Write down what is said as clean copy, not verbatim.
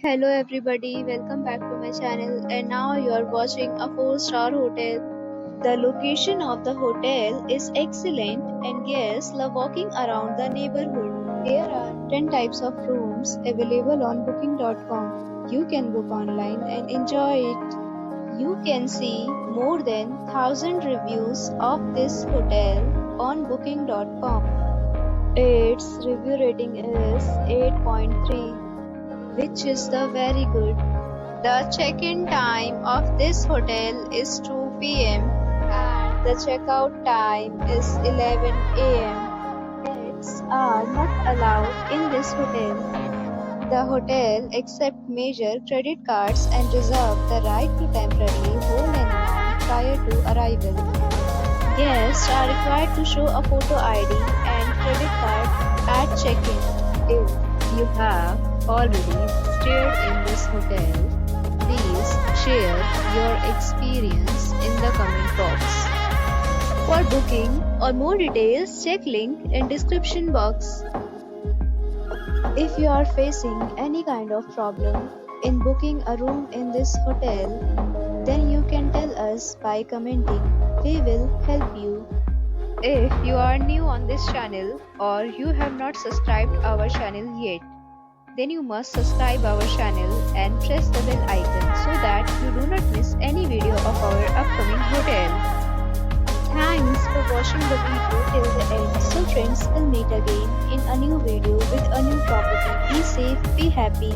Hello everybody, welcome back to my channel and now you are watching a 4-star hotel. The location of the hotel is excellent and guests love walking around the neighborhood. There are 10 types of rooms available on booking.com. You can book online and enjoy it. You can see more than 1000 reviews of this hotel on booking.com. Its review rating is 8.3, which is the very good. The check-in time of this hotel is 2 p.m. and the checkout time is 11 a.m. Pets are not allowed in this hotel. The hotel accepts major credit cards and reserves the right to temporarily hold an amount prior to arrival. Guests are required to show a photo ID and credit card at check-in. If you have already stayed in this hotel, please share your experience in the comment box. For booking or more details, check link in description box. If you are facing any kind of problem in booking a room in this hotel, then you can tell us by commenting. We will help you. If you are new on this channel or you have not subscribed our channel yet, then you must subscribe our channel and press the bell icon so that you do not miss any video of our upcoming hotel. Thanks for watching the video till the end. So friends, we'll meet again in a new video with a new property. Be safe, be happy.